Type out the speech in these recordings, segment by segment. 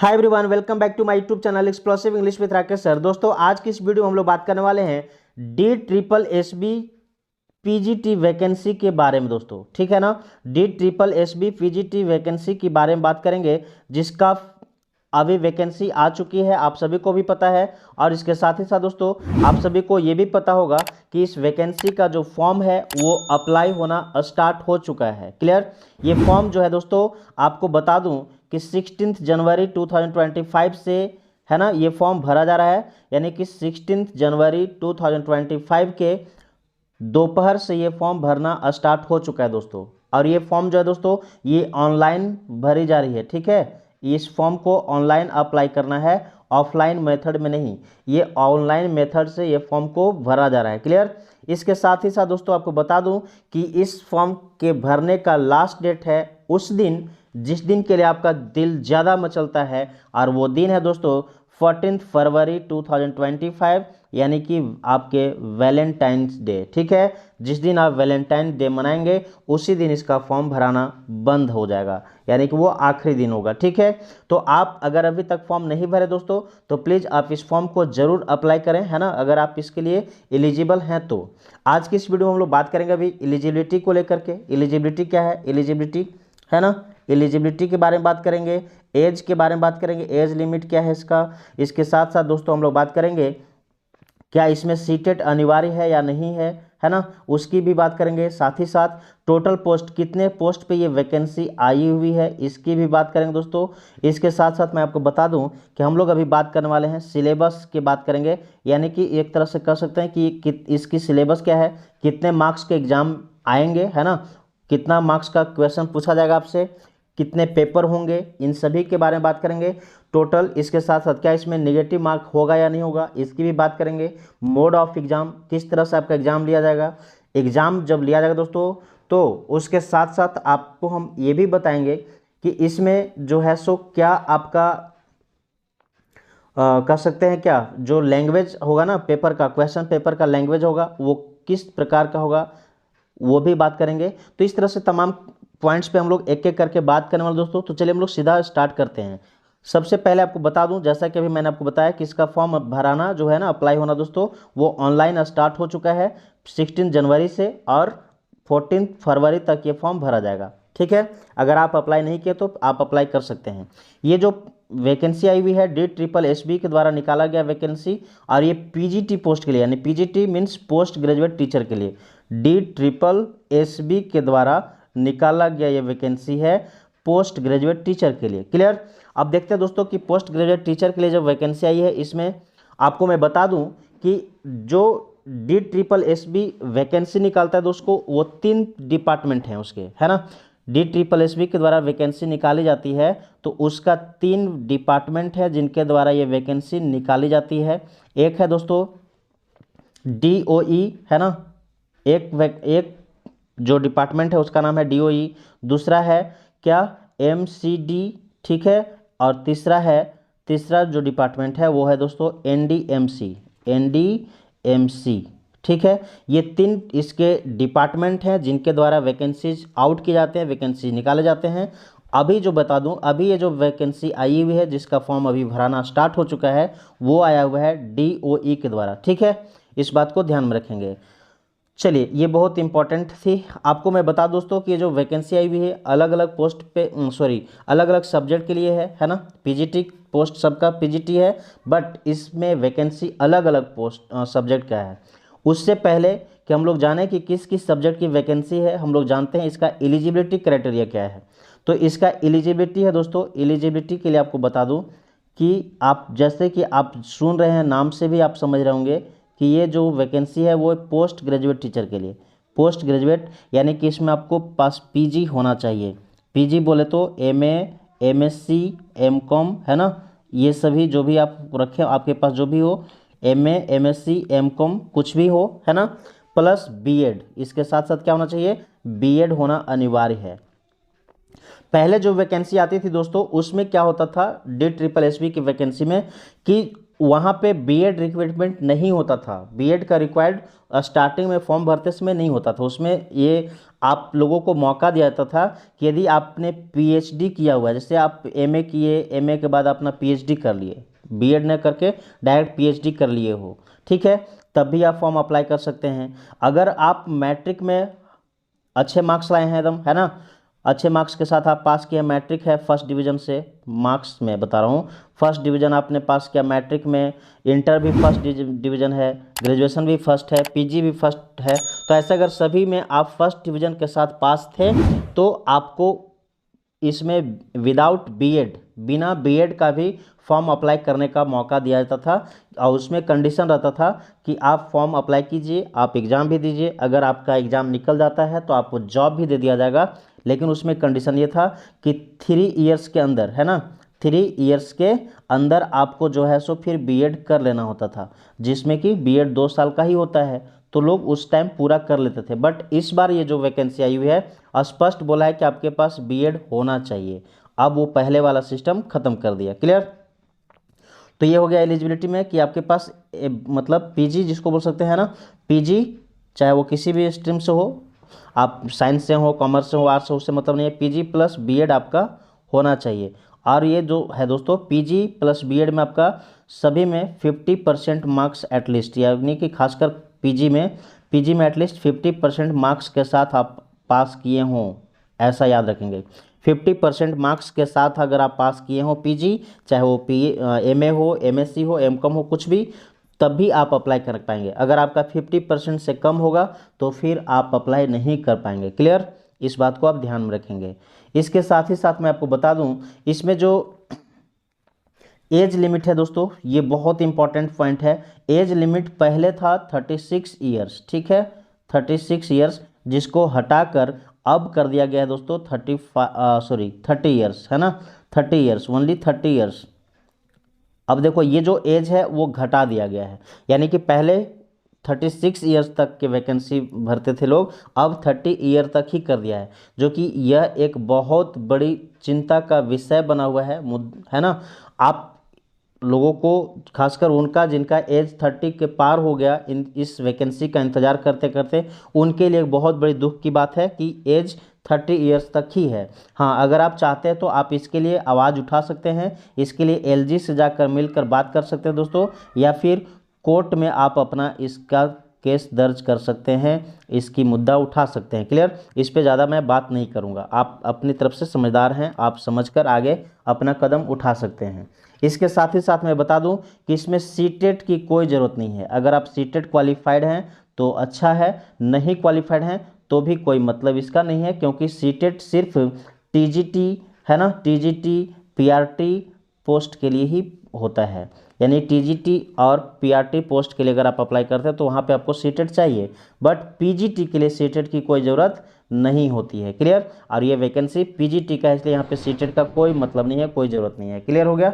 Hi everyone, welcome back to my YouTube channel explosive English with Rakesh sir. दोस्तों, आज की इस वीडियो में हम लोग बात करने वाले हैं DSSB पीजीटी वैकेंसी के बारे में। दोस्तों, ठीक है ना, DSSB पीजीटी वैकेंसी के बारे में बात करेंगे, जिसका अभी वैकेंसी आ चुकी है, आप सभी को भी पता है। और इसके साथ ही साथ दोस्तों, आप सभी को ये भी पता होगा कि इस वैकेंसी का जो फॉर्म है वो अप्लाई होना स्टार्ट हो चुका है। क्लियर? ये फॉर्म जो है दोस्तों, आपको बता दूं कि 16 जनवरी 2025 से, है ना, ये फॉर्म भरा जा रहा है। यानी कि 16 जनवरी 2025 के दोपहर से ये फॉर्म भरना स्टार्ट हो चुका है दोस्तों। और ये फॉर्म जो है दोस्तों, ये ऑनलाइन भरी जा रही है। ठीक है, इस फॉर्म को ऑनलाइन अप्लाई करना है, ऑफलाइन मेथड में नहीं। ये ऑनलाइन मेथड से ये फॉर्म को भरा जा रहा है। क्लियर? इसके साथ ही साथ दोस्तों, आपको बता दूं कि इस फॉर्म के भरने का लास्ट डेट है उस दिन जिस दिन के लिए आपका दिल ज़्यादा मचलता है, और वो दिन है दोस्तों 14 फरवरी 2025, यानी कि आपके वैलेंटाइंस डे। ठीक है, जिस दिन आप वैलेंटाइन डे मनाएंगे उसी दिन इसका फॉर्म भराना बंद हो जाएगा, यानी कि वो आखिरी दिन होगा। ठीक है, तो आप अगर अभी तक फॉर्म नहीं भरे दोस्तों, तो प्लीज़ आप इस फॉर्म को ज़रूर अप्लाई करें, है ना, अगर आप इसके लिए एलिजिबल हैं तो। आज की इस वीडियो में हम लोग बात करेंगे अभी एलिजिबिलिटी को लेकर के। एलिजिबिलिटी क्या है? एलिजिबिलिटी, है ना, एलिजिबिलिटी के बारे में बात करेंगे, एज के बारे में बात करेंगे, एज लिमिट क्या है इसका। इसके साथ साथ दोस्तों हम लोग बात करेंगे क्या इसमें सीटेट अनिवार्य है या नहीं है ना, उसकी भी बात करेंगे। साथ ही साथ टोटल पोस्ट, कितने पोस्ट पे ये वैकेंसी आई हुई है, इसकी भी बात करेंगे दोस्तों। इसके साथ साथ मैं आपको बता दूं कि हम लोग अभी बात करने वाले हैं सिलेबस की बात करेंगे, यानी कि एक तरह से कह सकते हैं कि इसकी सिलेबस क्या है, कितने मार्क्स के एग्जाम आएंगे, है ना, कितना मार्क्स का क्वेश्चन पूछा जाएगा आपसे, कितने पेपर होंगे, इन सभी के बारे में बात करेंगे टोटल। इसके साथ साथ क्या इसमें नेगेटिव मार्क होगा या नहीं होगा, इसकी भी बात करेंगे। मोड ऑफ एग्ज़ाम, किस तरह से आपका एग्ज़ाम लिया जाएगा, एग्ज़ाम जब लिया जाएगा दोस्तों, तो उसके साथ साथ आपको हम ये भी बताएंगे कि इसमें जो है सो क्या आपका कह सकते हैं क्या जो लैंग्वेज होगा ना, पेपर का, क्वेश्चन पेपर का लैंग्वेज होगा वो किस प्रकार का होगा, वो भी बात करेंगे। तो इस तरह से तमाम पॉइंट्स पे हम लोग एक एक करके बात करने वाले दोस्तों। तो चलिए हम लोग सीधा स्टार्ट करते हैं। सबसे पहले आपको बता दूं, जैसा कि अभी मैंने आपको बताया कि इसका फॉर्म भराना जो है ना, अप्लाई होना दोस्तों, वो ऑनलाइन स्टार्ट हो चुका है 16 जनवरी से, और 14 फरवरी तक ये फॉर्म भरा जाएगा। ठीक है, अगर आप अप्लाई नहीं किए तो आप अप्लाई कर सकते हैं। ये जो वैकेंसी आई हुई है DSSB के द्वारा निकाला गया वैकेंसी, और ये पीजीटी पोस्ट के लिए, यानी PGT means post graduate teacher के लिए DSSB के द्वारा निकाला गया ये वैकेंसी है पोस्ट ग्रेजुएट टीचर के लिए। क्लियर? अब देखते हैं दोस्तों कि पोस्ट ग्रेजुएट टीचर के लिए जो वैकेंसी आई है, इसमें आपको मैं बता दूं कि जो DSSB वैकेंसी निकालता है दोस्तों, वो 3 डिपार्टमेंट हैं उसके, है ना। DSSB के द्वारा वैकेंसी निकाली जाती है, तो उसका 3 डिपार्टमेंट है जिनके द्वारा ये वैकेंसी निकाली जाती है। एक है दोस्तों DOE, है ना, एक जो डिपार्टमेंट है उसका नाम है DOE। दूसरा है क्या, MCD, ठीक है। और तीसरा जो डिपार्टमेंट है वो है दोस्तों NDMC, ठीक है। ये 3 इसके डिपार्टमेंट हैं जिनके द्वारा वैकेंसीज आउट किए जाते हैं, वैकेंसी निकाले जाते हैं। अभी जो बता दूं, अभी ये जो वैकेंसी आई हुई है जिसका फॉर्म अभी भराना स्टार्ट हो चुका है, वो आया हुआ है DOE के द्वारा। ठीक है, इस बात को ध्यान में रखेंगे। चलिए, ये बहुत इंपॉर्टेंट थी। आपको मैं बता दोस्तों कि ये जो वैकेंसी आई हुई है अलग अलग पोस्ट पे, अलग अलग सब्जेक्ट के लिए है ना। पीजीटी पोस्ट सबका पीजीटी है, बट इसमें वैकेंसी अलग अलग पोस्ट सब्जेक्ट का है। उससे पहले कि हम लोग जानें कि किस किस सब्जेक्ट की वैकेंसी है, हम लोग जानते हैं इसका एलिजिबिलिटी क्राइटेरिया क्या है। तो इसका एलिजिबिलिटी है दोस्तों, एलिजिबिलिटी के लिए आपको बता दूँ कि आप, जैसे कि आप सुन रहे हैं, नाम से भी आप समझ रहे होंगे कि ये जो वैकेंसी है वो पोस्ट ग्रेजुएट टीचर के लिए। पोस्ट ग्रेजुएट यानी कि इसमें आपको पास पीजी होना चाहिए। पीजी बोले तो MA, MSc, MCom, है ना, ये सभी जो भी आप रखें आपके पास, जो भी हो, MA, MSc, MCom कुछ भी हो, है ना, प्लस BEd। इसके साथ साथ क्या होना चाहिए, BEd होना अनिवार्य है। पहले जो वैकेंसी आती थी दोस्तों, उसमें क्या होता था DSSB की वैकेंसी में, कि वहाँ पे बीएड रिक्वायरमेंट नहीं होता था। बीएड का रिक्वायर्ड स्टार्टिंग में फॉर्म भरते समय नहीं होता था। उसमें ये आप लोगों को मौका दिया जाता था कि यदि आपने पीएचडी किया हुआ है, जैसे आप एमए किए, एमए के बाद अपना पीएचडी कर लिए, बीएड न करके डायरेक्ट पीएचडी कर लिए हो, ठीक है, तब भी आप फॉर्म अप्लाई कर सकते हैं। अगर आप मैट्रिक में अच्छे मार्क्स लाए हैं एकदम, है ना, अच्छे मार्क्स के साथ आप पास किया, मैट्रिक है फर्स्ट डिवीज़न से, मार्क्स में बता रहा हूँ, फर्स्ट डिवीज़न आपने पास किया मैट्रिक में, इंटर भी फर्स्ट डिवीज़न है, ग्रेजुएशन भी फर्स्ट है, पीजी भी फर्स्ट है, तो ऐसे अगर सभी में आप फर्स्ट डिवीज़न के साथ पास थे तो आपको इसमें विदाउट बीएड, बिना बीएड का भी फॉर्म अप्लाई करने का मौका दिया जाता था। और उसमें कंडीशन रहता था कि आप फॉर्म अप्लाई कीजिए, आप एग्ज़ाम भी दीजिए, अगर आपका एग्ज़ाम निकल जाता है तो आपको जॉब भी दे दिया जाएगा। लेकिन उसमें कंडीशन ये था कि 3 इयर्स के अंदर, है ना, 3 इयर्स के अंदर आपको जो है सो फिर बीएड कर लेना होता था, जिसमें कि बीएड 2 साल का ही होता है, तो लोग उस टाइम पूरा कर लेते थे। बट इस बार ये जो वैकेंसी आई हुई है, स्पष्ट बोला है कि आपके पास बीएड होना चाहिए। अब वो पहले वाला सिस्टम खत्म कर दिया। क्लियर? तो ये हो गया एलिजिबिलिटी में कि आपके पास मतलब पीजी जिसको बोल सकते हैं ना, पीजी चाहे वो किसी भी स्ट्रीम से हो, आप साइंस से हो, कॉमर्स से हो, आर्ट्स से हो, उससे मतलब नहीं है, पीजी प्लस बीएड आपका होना चाहिए। और ये जो है दोस्तों, पीजी प्लस बीएड में आपका सभी में 50% मार्क्स एटलीस्ट, यानी कि खासकर पीजी में एटलीस्ट 50% मार्क्स के साथ आप पास किए हों, ऐसा याद रखेंगे। 50% मार्क्स के साथ अगर आप पास किए हो पीजी, चाहे वो एमए हो, एमएससी हो, एमकॉम हो, कुछ भी, तब भी आप अप्लाई कर पाएंगे। अगर आपका 50% से कम होगा तो फिर आप अप्लाई नहीं कर पाएंगे। क्लियर? इस बात को आप ध्यान में रखेंगे। इसके साथ ही साथ मैं आपको बता दूं, इसमें जो एज लिमिट है दोस्तों, ये बहुत इंपॉर्टेंट पॉइंट है। एज लिमिट पहले था 36 ईयर्स, ठीक है, 36 ईयर्स, जिसको हटाकर अब कर दिया गया है दोस्तों 30 ईयर्स, है ना, 30 ईयर्स, ओनली 30 ईयर्स। अब देखो ये जो एज है वो घटा दिया गया है, यानी कि पहले 36 ईयर्स तक के वैकेंसी भरते थे लोग, अब 30 ईयर तक ही कर दिया है, जो कि यह एक बहुत बड़ी चिंता का विषय बना हुआ है ना। आप लोगों को, खासकर उनका जिनका एज 30 के पार हो गया, इस वैकेंसी का इंतज़ार करते करते, उनके लिए एक बहुत बड़ी दुख की बात है कि एज 30 ईयर्स तक ही है। हाँ, अगर आप चाहते हैं तो आप इसके लिए आवाज़ उठा सकते हैं, इसके लिए एलजी से जाकर मिलकर बात कर सकते हैं दोस्तों, या फिर कोर्ट में आप अपना इसका केस दर्ज कर सकते हैं, इसकी मुद्दा उठा सकते हैं। क्लियर? इस पे ज़्यादा मैं बात नहीं करूँगा, आप अपनी तरफ से समझदार हैं, आप समझकर आगे अपना कदम उठा सकते हैं। इसके साथ ही साथ मैं बता दूं कि इसमें सीटेट की कोई ज़रूरत नहीं है। अगर आप सीटेट क्वालिफाइड हैं तो अच्छा है, नहीं क्वालिफाइड हैं तो भी कोई मतलब इसका नहीं है, क्योंकि सीटेट सिर्फ टीजीटी, है ना, टीजीटी पीआरटी पोस्ट के लिए ही होता है। यानी टीजीटी और पीआरटी पोस्ट के लिए अगर आप अप्लाई करते हैं तो वहाँ पे आपको सीटेट चाहिए, बट पीजीटी के लिए सीटेट की कोई ज़रूरत नहीं होती है। क्लियर? और ये वैकेंसी पीजीटी का है, इसलिए यहाँ पे सीटेट का कोई मतलब नहीं है, कोई ज़रूरत नहीं है। क्लियर हो गया?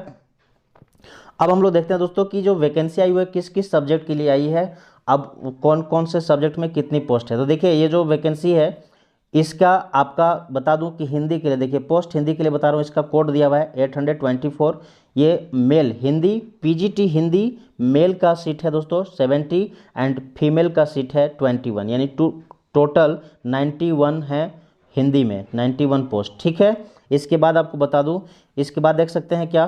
अब हम लोग देखते हैं दोस्तों कि जो वैकेंसी आई हुई है किस किस सब्जेक्ट के लिए आई है, अब कौन कौन से सब्जेक्ट में कितनी पोस्ट है। तो देखिए ये जो वैकेंसी है इसका आपका बता दूं कि हिंदी के लिए, देखिए पोस्ट हिंदी के लिए बता रहा हूँ, इसका कोड दिया हुआ है 824। ये male Hindi, PGT Hindi male का सीट है दोस्तों 70 एंड फीमेल का सीट है 21, यानी टोटल 91 है हिंदी में, 91 पोस्ट, ठीक है। इसके बाद आपको बता दूं, इसके बाद देख सकते हैं क्या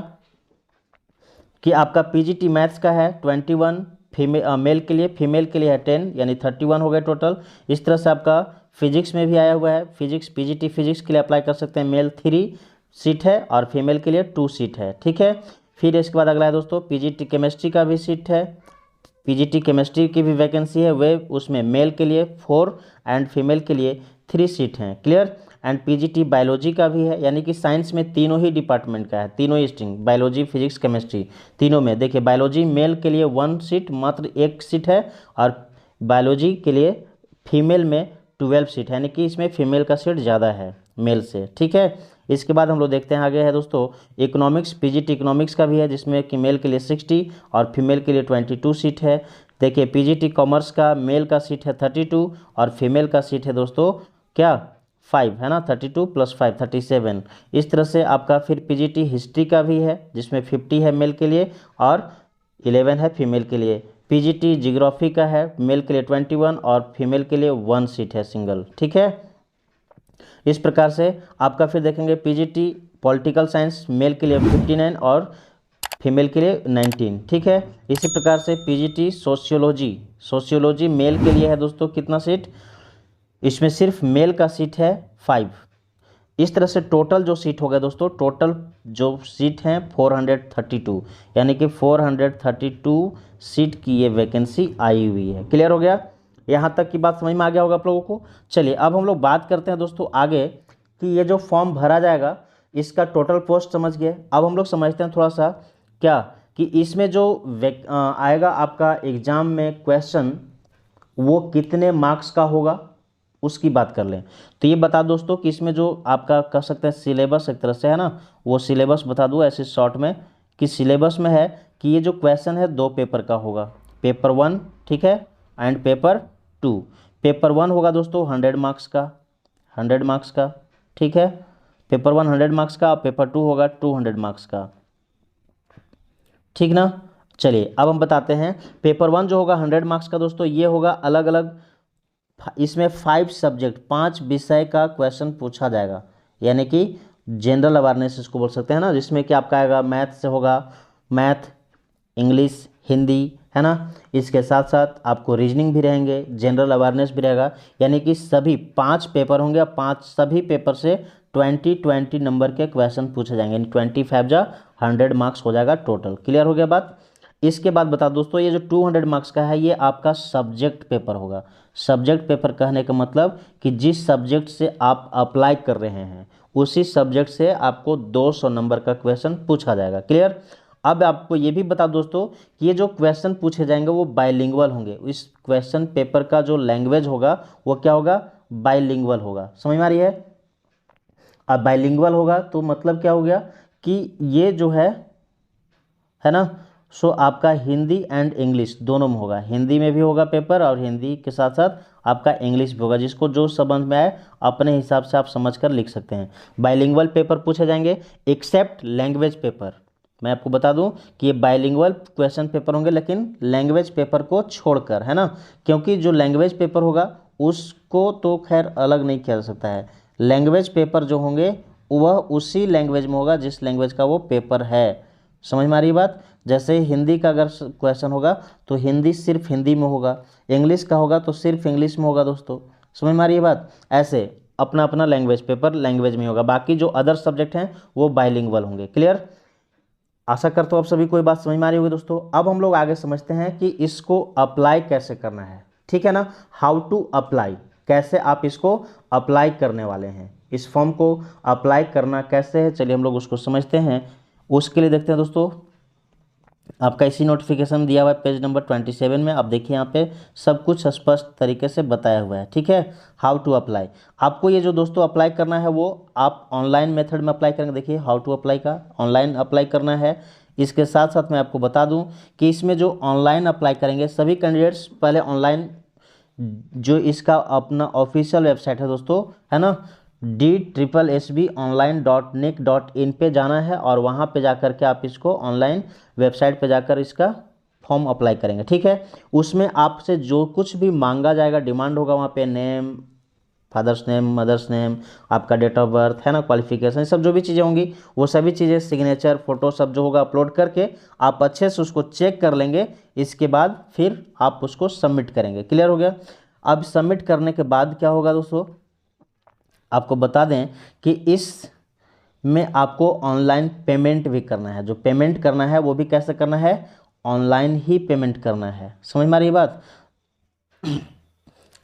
कि आपका पीजीटी मैथ्स का है 21 मेल के लिए, फीमेल के लिए है 10, यानी 31 हो गए टोटल। इस तरह से आपका फिजिक्स में भी आया हुआ है, फिजिक्स पीजीटी फिजिक्स के लिए अप्लाई कर सकते हैं, मेल 3 सीट है और फीमेल के लिए 2 सीट है, ठीक है। फिर इसके बाद अगला है दोस्तों पीजीटी केमिस्ट्री का भी सीट है, पीजीटी केमिस्ट्री की भी वैकेंसी है, वे उसमें मेल के लिए 4 एंड फीमेल के लिए 3 सीट हैं। क्लियर? एंड पीजीटी बायोलॉजी का भी है, यानी कि साइंस में तीनों ही डिपार्टमेंट का है, तीनों ही स्ट्रीम, बायोलॉजी फिजिक्स केमिस्ट्री तीनों में। देखिए बायोलॉजी मेल के लिए 1 सीट, मात्र 1 सीट है, और बायोलॉजी के लिए फीमेल में 12 सीट है, यानी कि इसमें फीमेल का सीट ज़्यादा है मेल से, ठीक है। इसके बाद हम लोग देखते हैं आगे है दोस्तों इकोनॉमिक्स, पीजीटी इकोनॉमिक्स का भी है, जिसमें कि मेल के लिए 60 और फीमेल के लिए 22 सीट है। देखिए पीजीटी कॉमर्स का मेल का सीट है 32 और फीमेल का सीट है दोस्तों क्या 5, है ना, 32 + 5 37। इस तरह से आपका फिर पीजीटी हिस्ट्री का भी है, जिसमें 50 है मेल के लिए और 11 है फीमेल के लिए। पीजीटी जियोग्राफी का है, मेल के लिए 21 और फीमेल के लिए 1 सीट है सिंगल। ठीक है, इस प्रकार से आपका फिर देखेंगे पीजीटी पॉलिटिकल साइंस, मेल के लिए 59 और फीमेल के लिए 19। ठीक है, इसी प्रकार से पीजीटी सोशियोलॉजी, सोशियोलॉजी मेल के लिए है दोस्तों कितना सीट, इसमें सिर्फ मेल का सीट है 5। इस तरह से टोटल जो सीट हो गया दोस्तों, टोटल जो सीट हैं 432, यानी कि 432 सीट की ये वैकेंसी आई हुई है। क्लियर हो गया, यहाँ तक की बात समझ में आ गया होगा आप लोगों को। चलिए अब हम लोग बात करते हैं दोस्तों आगे कि ये जो फॉर्म भरा जाएगा इसका टोटल पोस्ट समझ गए। अब हम लोग समझते हैं थोड़ा सा क्या कि इसमें जो आएगा आपका एग्जाम में क्वेश्चन वो कितने मार्क्स का होगा उसकी बात कर लें। तो ये बता दोस्तों कि इसमें जो आपका कह सकते हैं सिलेबस एक तरह से है ना, वो सिलेबस बता दूँ ऐसे शॉर्ट में कि सिलेबस में है कि ये जो क्वेश्चन है 2 पेपर का होगा, पेपर 1 ठीक है एंड पेपर 2। पेपर 1 होगा दोस्तों 100 मार्क्स का, 100 मार्क्स का। ठीक है, पेपर 1 100 मार्क्स का और पेपर 2 होगा 200 मार्क्स का। ठीक ना, चलिए अब हम बताते हैं। पेपर 1 जो होगा 100 मार्क्स का दोस्तों, ये होगा अलग अलग, इसमें 5 सब्जेक्ट 5 विषय का क्वेश्चन पूछा जाएगा, यानी कि जनरल अवेयरनेस इसको बोल सकते हैं ना, जिसमें कि आपका आएगा मैथ से होगा, मैथ, इंग्लिश, हिंदी है ना। इसके साथ साथ आपको रीजनिंग भी रहेंगे, जनरल अवेयरनेस भी रहेगा, यानी कि सभी 5 पेपर होंगे। 5 सभी पेपर से 20 नंबर के क्वेश्चन पूछे जाएंगे, यानी 25 जा 100 मार्क्स हो जाएगा टोटल। क्लियर हो गया बात। इसके बाद बता दोस्तों ये जो 200 मार्क्स का है ये आपका सब्जेक्ट पेपर होगा। सब्जेक्ट पेपर कहने का मतलब कि जिस सब्जेक्ट से आप अप्लाई कर रहे हैं उसी सब्जेक्ट से आपको 200 नंबर का क्वेश्चन पूछा जाएगा। क्लियर। अब आपको ये भी बता दोस्तों कि ये जो क्वेश्चन पूछे जाएंगे वो बाइलिंगुअल होंगे। इस क्वेश्चन पेपर का जो लैंग्वेज होगा वो क्या होगा, बाइलिंगुअल होगा। समझ में आ रही है। अब बाइलिंगुअल होगा तो मतलब क्या हो गया कि ये जो है ना, सो आपका हिंदी एंड इंग्लिश दोनों में होगा, हिंदी में भी होगा पेपर और हिंदी के साथ साथ आपका इंग्लिश भी होगा। जिसको जो समझ में आए अपने हिसाब से आप समझकर लिख सकते हैं। बाइलिंगुअल पेपर पूछे जाएंगे एक्सेप्ट लैंग्वेज पेपर। मैं आपको बता दूं कि ये बाइलिंगुअल क्वेश्चन पेपर होंगे लेकिन लैंग्वेज पेपर को छोड़कर, है ना, क्योंकि जो लैंग्वेज पेपर होगा उसको तो खैर अलग नहीं किया जा सकता है। लैंग्वेज पेपर जो होंगे वह उसी लैंग्वेज में होगा जिस लैंग्वेज का वो पेपर है। समझ में आ रही बात। जैसे हिंदी का अगर क्वेश्चन होगा तो हिंदी सिर्फ हिंदी में होगा, इंग्लिश का होगा तो सिर्फ इंग्लिश में होगा दोस्तों। समझ में आ रही है बात। ऐसे अपना अपना लैंग्वेज पेपर लैंग्वेज में होगा, बाकी जो अदर सब्जेक्ट हैं वो बाइलिंगुअल होंगे। क्लियर। आशा करता हूँ आप सभी को ये बात समझ में आ रही होगी दोस्तों। अब हम लोग आगे समझते हैं कि इसको अप्लाई कैसे करना है। ठीक है ना, हाउ टू अप्लाई, कैसे आप इसको अप्लाई करने वाले हैं, इस फॉर्म को अप्लाई करना कैसे है, चलिए हम लोग उसको समझते हैं। उसके लिए देखते हैं दोस्तों आपका इसी नोटिफिकेशन दिया हुआ है पेज नंबर 27 में। आप देखिए यहाँ पे सब कुछ स्पष्ट तरीके से बताया हुआ है। ठीक है, हाउ टू अप्लाई। आपको ये जो दोस्तों अप्लाई करना है वो आप ऑनलाइन मेथड में अप्लाई करेंगे। देखिए हाउ टू अप्लाई का ऑनलाइन अप्लाई करना है। इसके साथ साथ मैं आपको बता दूं कि इसमें जो ऑनलाइन अप्लाई करेंगे सभी कैंडिडेट्स पहले ऑनलाइन जो इसका अपना ऑफिशियल वेबसाइट है दोस्तों, है ना, DSSBonline.nic.in पे जाना है और वहाँ पे जाकर के आप इसको ऑनलाइन वेबसाइट पे जाकर इसका फॉर्म अप्लाई करेंगे। ठीक है, उसमें आपसे जो कुछ भी मांगा जाएगा, डिमांड होगा वहाँ पे name, father's name, mother's name, आपका डेट ऑफ बर्थ, है ना, क्वालिफिकेशन, सब जो भी चीज़ें होंगी वो सभी चीज़ें, सिग्नेचर, फोटो सब जो होगा अपलोड करके आप अच्छे से उसको चेक कर लेंगे। इसके बाद फिर आप उसको सबमिट करेंगे। क्लियर हो गया। अब सबमिट करने के बाद क्या होगा दोस्तों, आपको बता दें कि इस में आपको ऑनलाइन पेमेंट भी करना है। जो पेमेंट करना है वो भी कैसे करना है, ऑनलाइन ही पेमेंट करना है। समझ में आ रही है बात।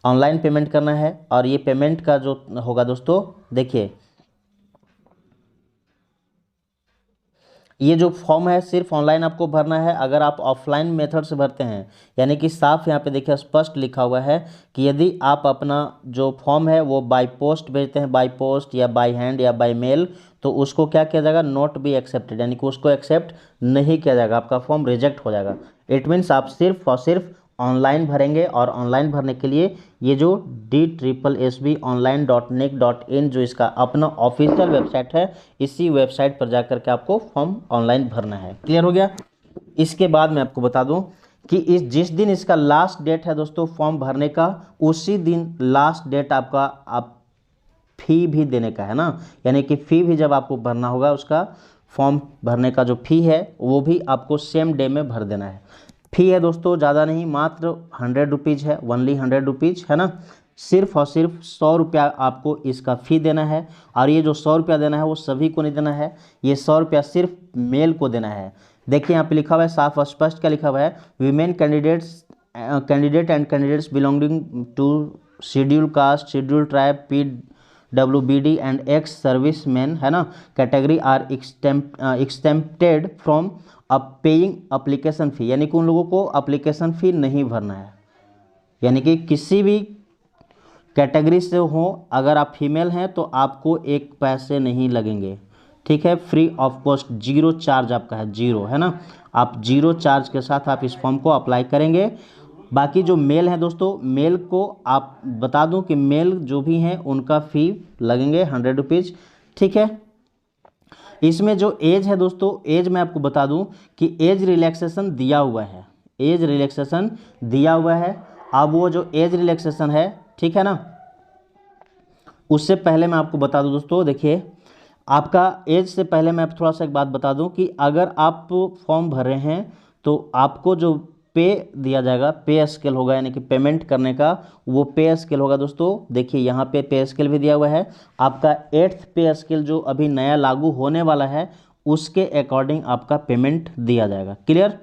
ऑनलाइन पेमेंट करना है और ये पेमेंट का जो होगा दोस्तों, देखिए ये जो फॉर्म है सिर्फ ऑनलाइन आपको भरना है। अगर आप ऑफलाइन मेथड से भरते हैं, यानी कि साफ यहाँ पे देखिए स्पष्ट लिखा हुआ है कि यदि आप अपना जो फॉर्म है वो बाय पोस्ट भेजते हैं, बाय पोस्ट या बाय हैंड या बाय मेल, तो उसको क्या किया जाएगा, नॉट बी एक्सेप्टेड, यानी कि उसको एक्सेप्ट नहीं किया जाएगा, आपका फॉर्म रिजेक्ट हो जाएगा। इट मीन्स आप सिर्फ और सिर्फ ऑनलाइन भरेंगे और ऑनलाइन भरने के लिए ये जो DSSBonline.nic.in जो इसका अपना ऑफिशियल वेबसाइट है, इसी वेबसाइट पर जाकर के आपको फॉर्म ऑनलाइन भरना है। क्लियर हो गया। इसके बाद मैं आपको बता दूं कि जिस दिन इसका लास्ट डेट है दोस्तों फॉर्म भरने का, उसी दिन लास्ट डेट आपका आप फी भी देने का है ना, यानी कि फ़ी भी जब आपको भरना होगा, उसका फॉर्म भरने का जो फ़ी है वो भी आपको सेम डे में भर देना है। फ़ी है दोस्तों ज़्यादा नहीं, मात्र 100 रुपीज़ है, ओनली 100 रुपीज़ है ना। सिर्फ और सिर्फ 100 रुपया आपको इसका फ़ी देना है। और ये जो 100 रुपया देना है वो सभी को नहीं देना है, ये 100 रुपया सिर्फ मेल को देना है। देखिए यहाँ पे लिखा हुआ है, साफ और स्पष्ट क्या लिखा हुआ है, women candidate and candidates belonging to schedule caste, schedule tribe, PWBD and ex service man है ना category are exempted from a paying application fee, यानी कि उन लोगों को अप्लीकेशन फ़ी नहीं भरना है, यानी कि किसी भी कैटेगरी से हो, अगर आप फीमेल हैं तो आपको एक पैसे नहीं लगेंगे, ठीक है, free of cost, zero charge आपका है, जीरो है ना, आप जीरो चार्ज के साथ आप इस फॉर्म को अप्लाई करेंगे। बाकी जो मेल है दोस्तों, मेल को आप बता दूं कि मेल जो भी हैं उनका फ़ी लगेंगे 100 रुपीज़, ठीक है। इसमें जो एज है दोस्तों, एज मैं आपको बता दूं कि एज रिलैक्सेशन दिया हुआ है, एज रिलैक्सेशन दिया हुआ है। अब वो जो एज रिलैक्सेशन है, ठीक है ना, उससे पहले मैं आपको बता दूं दोस्तों, देखिए आपका एज से पहले मैं थोड़ा सा एक बात बता दूं कि अगर आप फॉर्म भर रहे हैं तो आपको जो पे दिया जाएगा, पे स्केल होगा, यानी कि पेमेंट करने का वो पे स्केल होगा दोस्तों। देखिए यहाँ पे स्केल भी दिया हुआ है, आपका 8th पे स्केल जो अभी नया लागू होने वाला है उसके अकॉर्डिंग आपका पेमेंट दिया जाएगा। क्लियर,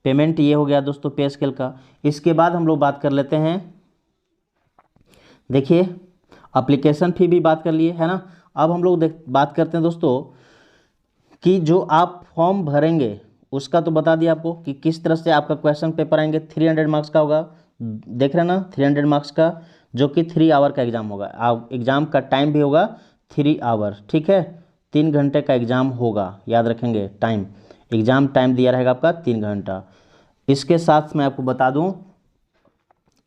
पेमेंट ये हो गया दोस्तों पे स्केल का। इसके बाद हम लोग बात कर लेते हैं, देखिए अप्लीकेशन फ़ी भी बात कर लिए है ना। अब हम लोग बात करते हैं दोस्तों कि जो आप फॉर्म भरेंगे उसका तो बता दिया आपको कि किस तरह से आपका क्वेश्चन पेपर आएंगे, 300 मार्क्स का होगा, देख रहे हैं ना, 300 मार्क्स का, जो कि 3 आवर का एग्ज़ाम होगा। एग्ज़ाम का टाइम भी होगा 3 आवर, ठीक है, 3 घंटे का एग्ज़ाम होगा, याद रखेंगे टाइम, एग्ज़ाम टाइम दिया रहेगा आपका 3 घंटा। इसके साथ मैं आपको बता दूं,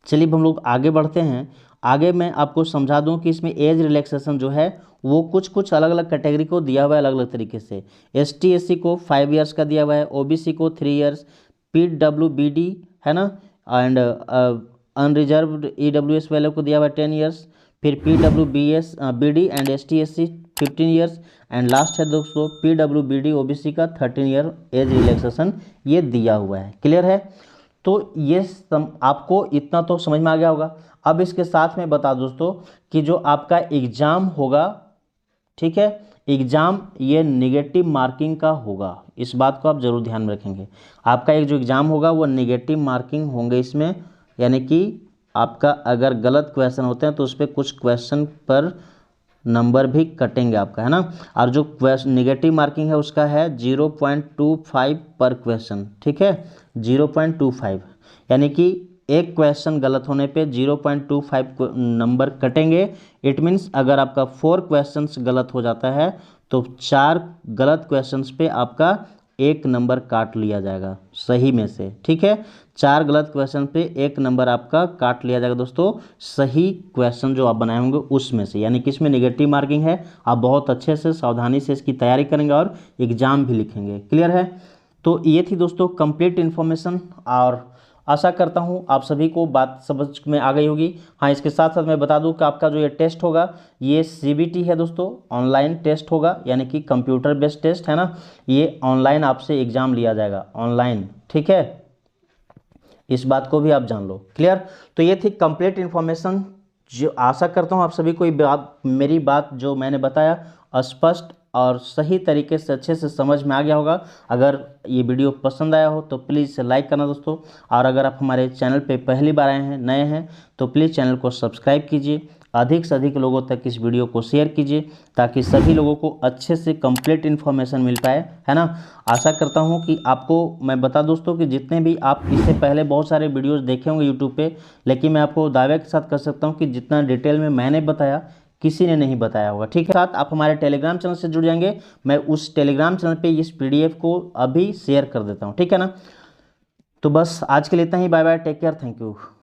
चलिए हम लोग आगे बढ़ते हैं। आगे मैं आपको समझा दूं कि इसमें एज रिलैक्सेशन जो है वो कुछ अलग अलग कैटेगरी को दिया हुआ है अलग अलग तरीके से। ST SC को 5 इयर्स का दिया हुआ है, OBC को 3 इयर्स, PWBD है ना एंड अनरिजर्व्ड EWS वाले को दिया हुआ है 10 इयर्स, फिर PWBD and ST SC 15 years, and last है दोस्तों PWBD OBC का 13 ईयर एज रिलैक्सेशन ये दिया हुआ है। क्लियर है, तो ये आपको इतना तो समझ में आ गया होगा। अब इसके साथ में बता दोस्तों कि जो आपका एग्ज़ाम होगा, ठीक है, एग्ज़ाम ये नेगेटिव मार्किंग का होगा, इस बात को आप ज़रूर ध्यान में रखेंगे। आपका एक जो एग्ज़ाम होगा वो नेगेटिव मार्किंग होंगे इसमें, यानी कि आपका अगर गलत क्वेश्चन होते हैं तो उस पर कुछ क्वेश्चन पर नंबर भी कटेंगे आपका, है ना। और जो क्वेश्चन नेगेटिव मार्किंग है उसका है 0.25 पर क्वेश्चन, ठीक है, 0.25, यानी कि एक क्वेश्चन गलत होने पे 0.25 नंबर कटेंगे। इट मीन्स अगर आपका 4 क्वेश्चंस गलत हो जाता है तो 4 गलत क्वेश्चंस पे आपका 1 नंबर काट लिया जाएगा सही में से, ठीक है, 4 गलत क्वेश्चन पे 1 नंबर आपका काट लिया जाएगा दोस्तों, सही क्वेश्चन जो आप बनाए होंगे उसमें से, यानी कि इसमें नेगेटिव मार्किंग है। आप बहुत अच्छे से सावधानी से इसकी तैयारी करेंगे और एग्ज़ाम भी लिखेंगे। क्लियर है, तो ये थी दोस्तों कंप्लीट इन्फॉर्मेशन, और आशा करता हूँ आप सभी को बात समझ में आ गई होगी। हाँ, इसके साथ साथ मैं बता दूँ कि आपका जो ये टेस्ट होगा ये CBT है दोस्तों, ऑनलाइन टेस्ट होगा, यानी कि कंप्यूटर बेस्ड टेस्ट है ना, ये ऑनलाइन आपसे एग्ज़ाम लिया जाएगा ऑनलाइन, ठीक है, इस बात को भी आप जान लो। क्लियर, तो ये थी कंप्लीट इन्फॉर्मेशन, जो आशा करता हूँ आप सभी को मेरी बात जो मैंने बताया स्पष्ट और सही तरीके से अच्छे से समझ में आ गया होगा। अगर ये वीडियो पसंद आया हो तो प्लीज़ इसे लाइक करना दोस्तों, और अगर आप हमारे चैनल पे पहली बार आए हैं, नए हैं, तो प्लीज़ चैनल को सब्सक्राइब कीजिए, अधिक से अधिक लोगों तक इस वीडियो को शेयर कीजिए ताकि सभी लोगों को अच्छे से कंप्लीट इन्फॉर्मेशन मिल पाए, है ना। आशा करता हूँ कि आपको मैं बता दोस्तों कि जितने भी आप इससे पहले बहुत सारे वीडियोज़ देखे होंगे यूट्यूब पे, लेकिन मैं आपको दावे के साथ कर सकता हूँ कि जितना डिटेल में मैंने बताया किसी ने नहीं बताया होगा, ठीक है। साथ आप हमारे टेलीग्राम चैनल से जुड़ जाएंगे, मैं उस टेलीग्राम चैनल पे इस PDF को अभी शेयर कर देता हूँ, ठीक है ना। तो बस आज के लिए इतना ही, bye bye, take care, thank you.